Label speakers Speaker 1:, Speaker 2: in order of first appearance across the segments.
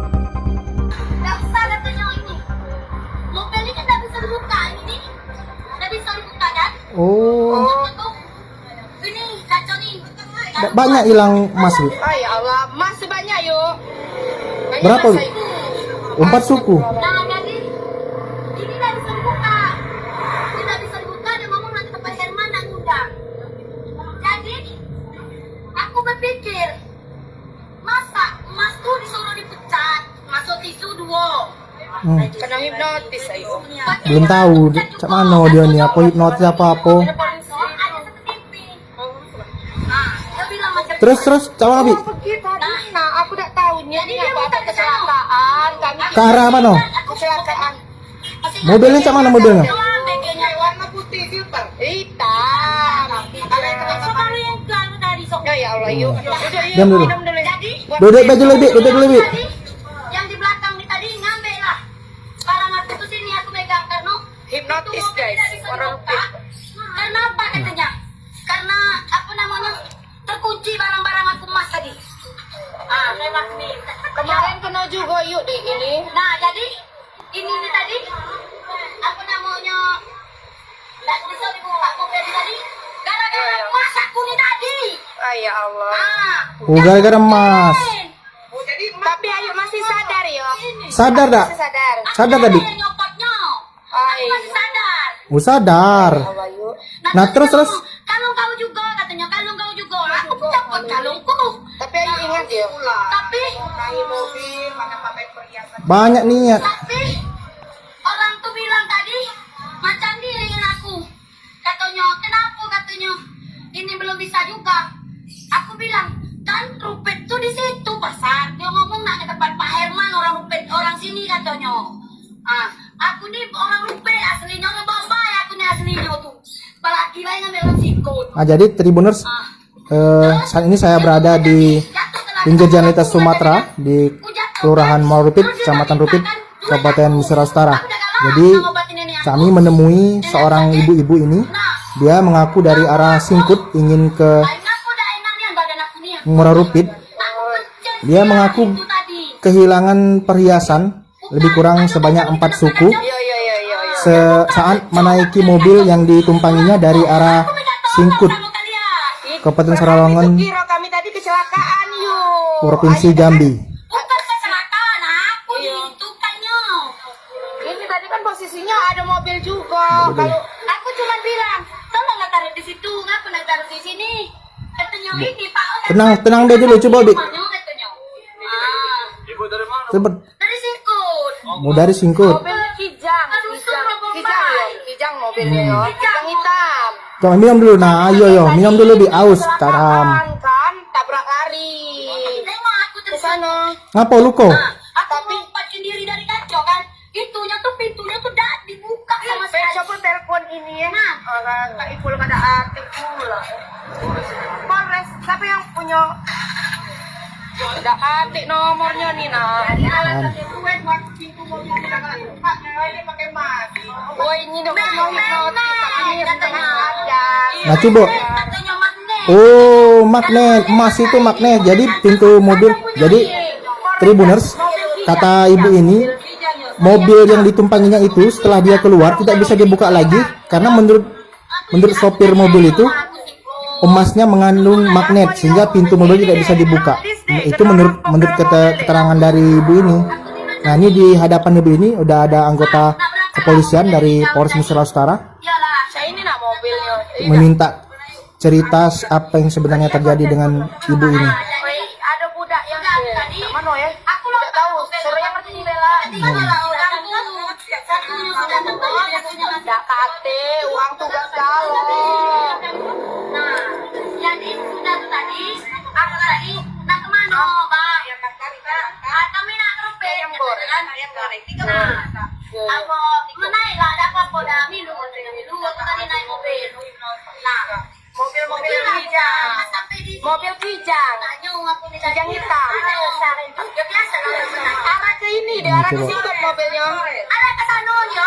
Speaker 1: Nggak bisa katanya ini. Mobil ini kan nggak bisa dibuka ini. Nggak bisa dibuka kan?
Speaker 2: Oh,
Speaker 1: Tuh. Ini kacau nih.
Speaker 2: banyak hilang emas, Bu.
Speaker 3: Ah ya Allah, masih banyak yuk. Banyak
Speaker 2: Berapa, Bu?
Speaker 3: masa itu.
Speaker 2: 4 suku.
Speaker 1: Nah, jadi ini nggak bisa dibuka. Tidak bisa dibuka, dia ngomong nanti ke Pak Herman dan undang. Jadi aku berpikir, masa emas tuh disuruh dipecat, masuk tisu dua.
Speaker 3: Kena hipnotis ayo.
Speaker 2: Belum tahu cak mana dia nih, apa hipnotis apa.
Speaker 1: Ada satu TV. Nah, dia bilang macam
Speaker 2: Terus cak mana, Bi?
Speaker 3: Pergi tadi. Nah, aku tak tahu ini apa kecelakaan. Kami
Speaker 2: Ke arah mana?
Speaker 3: kecelakaan.
Speaker 2: Mobilnya cak mana mobilnya?
Speaker 3: Warna putih filter. Hitam.
Speaker 1: Kalau yang kamu tadi sok.
Speaker 3: Ya Allah yuk.
Speaker 2: Diam dulu.
Speaker 1: Jadi
Speaker 2: Duduk baju lebih, duduk dulu, Bi.
Speaker 1: tadi yang di belakang nih tadi ngambil lah. Barang aku tuh sini aku megang karena
Speaker 3: Hipnotis
Speaker 1: itu mobil
Speaker 3: guys.
Speaker 1: tidak bisa
Speaker 3: Orang
Speaker 1: dibuka. Karena apa katanya? Karena apa namanya? Terkunci barang-barang aku emas tadi. Ah, lewat nih.
Speaker 3: kemarin kena juga yuk di ini.
Speaker 1: Nah, jadi ini nih tadi apa namanya? Nggak bisa dibuka mobil tadi. Gara-gara emas aku nih tadi.
Speaker 3: Ah ya Allah.
Speaker 1: Ah.
Speaker 2: Oh, gara-gara emas.
Speaker 3: Tapi ayo masih sadar ya.
Speaker 2: Sadar dak?
Speaker 3: Masih sadar.
Speaker 2: Sadar tadi?
Speaker 1: Yang nyopotnya.
Speaker 3: Ay.
Speaker 1: Masih sadar.
Speaker 2: Oh, sadar.
Speaker 3: Allah yuk.
Speaker 2: Nah, terus.
Speaker 1: Kalung kau juga katanya, kalung kau juga. Aku copot kalungku.
Speaker 3: Tapi ayo ingat ya.
Speaker 1: Tapi
Speaker 3: Mobil, mana pakai perhiasan.
Speaker 2: Banyak niat.
Speaker 1: tapi orang tuh bilang tadi macam dia dengan aku. Katanya, kenapa katanya? Ini belum bisa juga. Aku bilang, kan Rupet tuh di situ pasar. Dia ngomong nak ke tempat Pak Herman, orang Rupet, orang sini katanya. Ah, aku nih orang Rupet aslinya ngebaba ya aku nih aslinya tuh. Balaki lain ngambil sikut.
Speaker 2: Nah, jadi Tribuners, saat ini saya berada di pinggir Jalan Lintas Sumatera di Kelurahan Muarupit, Kecamatan Rupit, Kabupaten Musira Utara. Jadi kami menemui seorang ibu-ibu ini. Dia mengaku dari arah Singkut ingin ke Muarupit. Dia mengaku kehilangan perhiasan lebih kurang sebanyak 4 suku
Speaker 3: Iya.
Speaker 2: saat menaiki mobil yang ditumpanginya dari arah Singkut, Kabupaten Sarawang,
Speaker 3: Kira kami tadi kecelakaan yuk.
Speaker 2: Provinsi Jambi.
Speaker 1: Bukan kecelakaan, aku dituntukannya.
Speaker 3: Ini tadi kan posisinya ada mobil juga. Kalau
Speaker 1: Aku cuma bilang, tolong nggak taruh di situ, ngapa nggak taruh di sini? Katanya ini Pak.
Speaker 2: Tenang deh dulu, coba, Bi.
Speaker 1: Katanya. Ah,
Speaker 2: Coba.
Speaker 1: dari Singkut.
Speaker 2: Mau dari Singkut.
Speaker 3: mobil kijang,
Speaker 1: Aduh, suruh Bombay.
Speaker 3: kijang mobilnya ya. Kijang hitam.
Speaker 2: Coba minum dulu. Nah, ayo minum dulu, Bi. Aus, taram.
Speaker 3: Kan tabrak lari.
Speaker 1: Tengok aku
Speaker 3: Ke
Speaker 1: terus.
Speaker 3: sana.
Speaker 2: Ngapa lu kok?
Speaker 1: Aku lompatin diri dari kaca kan. Itunya tuh pintunya tuh dah dibuka sama sekali.
Speaker 3: Coba telepon ini ya.
Speaker 1: Nah.
Speaker 3: Kak Ipul ada aktif pula. Polres, siapa yang punya? Ada aktif nomornya nih nah. Oh ini dong mau hipnotis tapi ini setengah sadar.
Speaker 2: Nah, coba.
Speaker 1: Katanya magnet.
Speaker 2: Oh, magnet. Emas itu magnet. Jadi pintu mobil. Jadi Tribuners, kata ibu ini, mobil yang ditumpanginya itu setelah dia keluar tidak bisa dibuka lagi karena menurut sopir mobil itu emasnya mengandung magnet sehingga pintu mobil tidak bisa dibuka. Itu menurut keterangan dari ibu ini. Nah, ini di hadapan ibu ini udah ada anggota kepolisian dari Polres Musira Utara
Speaker 1: Iyalah.
Speaker 3: Saya ini nak mobilnya.
Speaker 2: meminta cerita apa yang sebenarnya terjadi dengan ibu ini.
Speaker 3: Ada budak yang
Speaker 1: Tadi
Speaker 3: mana ya?
Speaker 1: aku
Speaker 3: Tidak tahu. Sorenya ngerti nih Bella.
Speaker 1: Adalah orang tuh satunya sudah terbawa, satunya masih.
Speaker 3: Tidak kate, uang tugas galau.
Speaker 1: Nah, jadi sudah tuh tadi aku tadi nak kemana, Bang? Ah, kami nak ke Rupet, kan? Nah, aku menaik lah, ada apa dah minum, aku tadi naik mobil. Nah,
Speaker 3: Mobil kijang.
Speaker 1: sampai di
Speaker 3: Mobil kijang.
Speaker 1: tanya aku nih
Speaker 3: Kijang hitam.
Speaker 1: Ya biasa lah,
Speaker 3: Arah ke ini, di arah ke
Speaker 2: Coba.
Speaker 3: situ mobilnya.
Speaker 1: ada ke sana ya.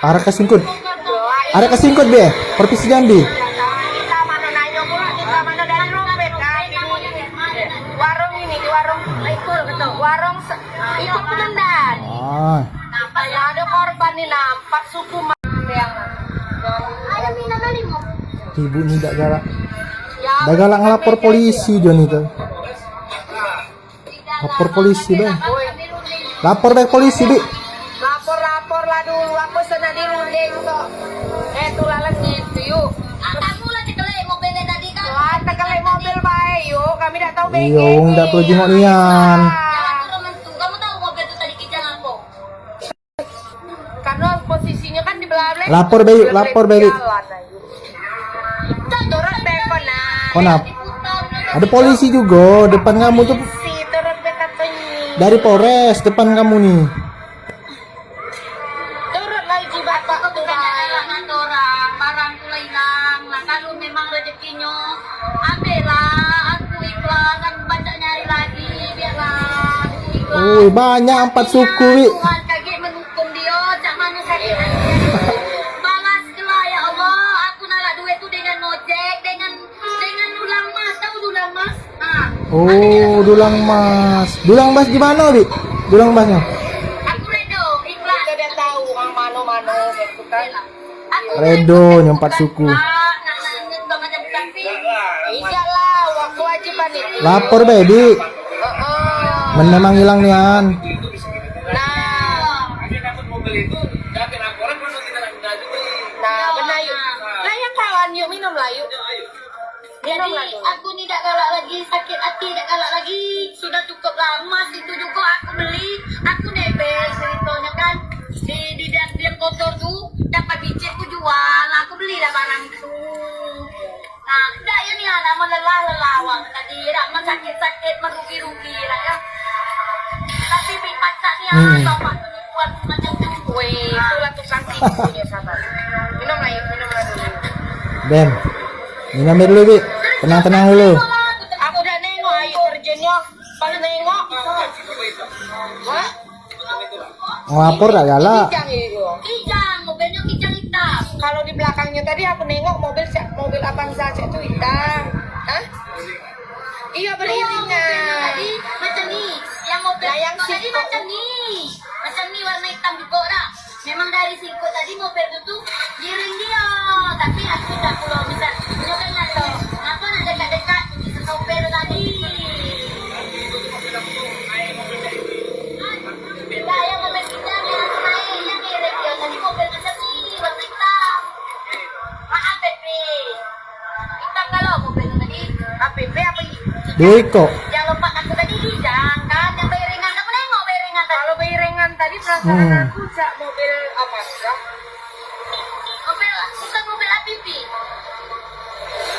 Speaker 2: Arah ke Singkut.
Speaker 3: Wah,
Speaker 2: Ada kesingkut be, Provinsi Jambi.
Speaker 3: Kita mana nanya pula, kita mana dari dompet kan ini. Warung ini di warung ikut betul. Warung ikut Kemendan.
Speaker 2: Ah,
Speaker 3: Ada korban nih nampak suku yang
Speaker 1: Ada minat kali mau.
Speaker 2: ibu ini tidak galak.
Speaker 3: ya
Speaker 2: Dah galak ngelapor polisi Joni tuh. Lapor polisi be. Lapor be polisi bi.
Speaker 3: lapor lah dulu aku sana di runding kok. Tuh lalas gitu yuk.
Speaker 1: Kamu lah dikelek mobilnya tadi kan.
Speaker 3: Wah, tekelai mobil baik yuk. Kami tidak tahu BG.
Speaker 2: Iya, ndak perlu jengok nian.
Speaker 1: Jangan turun mentu. Kamu tahu mobil itu tadi kijang apa?
Speaker 3: Karena posisinya kan di belakang.
Speaker 2: Lapor be, yuk, lapor be. Yuk.
Speaker 3: Turun telepon nah.
Speaker 2: Konap. Ada polisi juga depan kamu tuh,
Speaker 3: Si turun bekat penyi.
Speaker 2: dari Polres depan kamu nih.
Speaker 3: Turun lagi bapak
Speaker 1: Aku
Speaker 3: tuh
Speaker 1: bukan
Speaker 3: baik.
Speaker 1: dagangan orang, barangku lah hilang. Nah kalau memang rezekinya, ambillah. Aku ikhlas, kan banyak nyari lagi. Biarlah, aku ikhlas.
Speaker 2: Banyak 4 suku bi.
Speaker 1: Tuhan kaget menghukum dia, cak mana sakit hati. Balas kelah ya Allah. Aku nak duit tu dengan ngojek, dengan dulang mas. Tahu dulang mas?
Speaker 2: Oh, dulang mas. Dulang mas gimana bi? Dulang masnya?
Speaker 1: Aku redo, ikhlas.
Speaker 3: Kita dia tahu orang mana-mana gitu kan.
Speaker 1: Aku
Speaker 2: Redo nyempat suku.
Speaker 1: nak macam tapi.
Speaker 3: Iya lah, waktu wajiban itu.
Speaker 2: Lapor be bi. Memang hilang nian.
Speaker 3: Nah, benar yuk. Lah yang kawan yuk minum lah yuk. Minum lah
Speaker 1: Jadi
Speaker 3: dulu.
Speaker 1: aku ni tak galak lagi, sakit hati tak galak lagi. Sudah cukup lama itu juga aku beli. Aku nebeng ceritanya kan. Di yang kotor tu dapat bicik aku jual. Aku beli lah barang tu. Nah, dah ya ni anak melelah-lelawang tadi. Tak sakit-sakit merugi-rugi lah ya. Tapi pacar ni bapak penipuan macam tu.
Speaker 3: Wih, itulah tukang tipunya sabar. Minum lah yuk, minum lah dulu.
Speaker 2: Ben, minum be dulu bi. Tenang-tenang dulu.
Speaker 3: Aku udah nengok ayo kerjanya. Kalau nengok. Wah,
Speaker 2: Ngelapor tak galak.
Speaker 3: kijang itu.
Speaker 1: Kijang, mobilnya kijang hitam.
Speaker 3: Kalau di belakangnya tadi aku nengok mobil Avanza itu hitam. Hah? Iya
Speaker 1: Tadi
Speaker 3: beriringan.
Speaker 1: macam ni. Yang mobil
Speaker 3: Nah, yang
Speaker 1: tadi
Speaker 3: singkut.
Speaker 1: macam ni. Macam ni warna hitam juga dah. Memang dari singkut tadi mobil tu tu giring dia. Tapi aku dah pulau misal. Dia kan nak tahu. Kenapa nak dekat-dekat pergi sopir tadi. Dah yang mobil kita yang naik yang giring dia. Tadi mobil macam ni warna hitam. Maaf Pepe. Hitam kalau mobil tu tadi.
Speaker 3: APP apa ini?
Speaker 2: Deko.
Speaker 1: Yang lompat aku tadi kijang kan, yang beriringan kamu nengok beriringan tadi.
Speaker 3: Kalau beriringan tadi perasaan aku jak mobil Avanza.
Speaker 1: Mobil bukan mobil APP.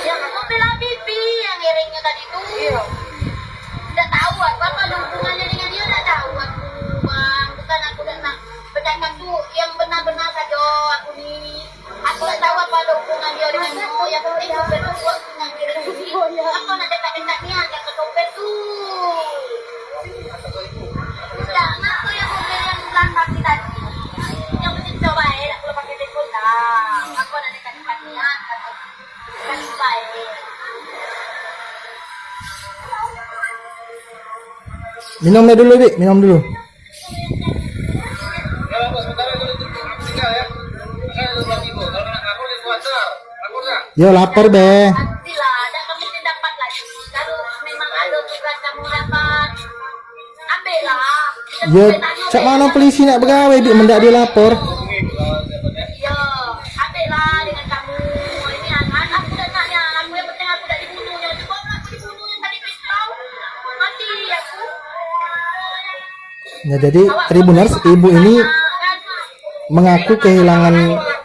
Speaker 3: Yang
Speaker 1: Mobil APP yang iringnya tadi tuh.
Speaker 3: iya.
Speaker 1: Tidak tahu aku apa ada hubungannya dengan dia, tidak tahu aku bang. Bukan aku tidak nak bercakap tuh yang benar-benar saja aku ni. Aku tidak tahu apa ada hubungan dia dengan dia. Yang penting mobil tu buat dengan iring ini. Apa nak dekat-dekat ni ada ke mobil tu. Jangan tu yang mobil yang belang kaki tadi. Yang penting coba tak perlu pakai tekul dah. Aku nak dekat-dekat ni kan baik.
Speaker 2: Minum be dulu bi, minum dulu. Yo lapor be.
Speaker 1: Pastilah, ada kamu mesti dapat lagi. Kalau memang ada tugas kamu dapat, ambillah.
Speaker 2: Yo, cak mana polisi nak pegawai bi mendak dia lapor.
Speaker 1: Yo, ambillah dengan kamu. Ini anak aku dah naknya, aku yang penting aku dah dibunuhnya. Coba aku dibunuhnya tadi pistol, mati aku.
Speaker 2: Nah, jadi Tribuners, ibu ini mengaku kehilangan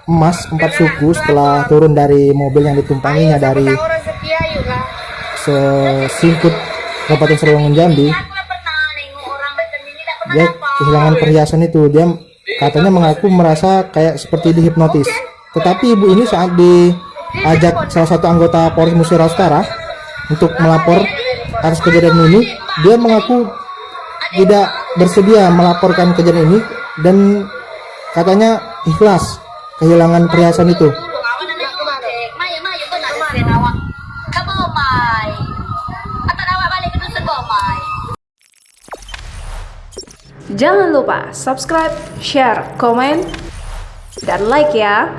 Speaker 2: emas 4 suku setelah turun dari mobil yang ditumpanginya dari
Speaker 3: Tahu rezeki ayo lah.
Speaker 2: sesingkut Kabupaten Sarowangun Jambi.
Speaker 1: Aku dah pernah nengok orang macam ini, tak pernah
Speaker 2: Dia
Speaker 1: dapat.
Speaker 2: kehilangan perhiasan itu. Dia katanya mengaku merasa kayak seperti dihipnotis. Tetapi ibu ini saat diajak salah satu anggota Polres Musira Utara untuk melapor atas kejadian ini, dia mengaku tidak bersedia melaporkan kejadian ini dan katanya ikhlas kehilangan perhiasan itu?
Speaker 1: Mayu kau nak kemarin awak ke Bomai. Atau awak balik ke dusun Bomai.
Speaker 4: Jangan lupa subscribe, share, komen, dan like ya.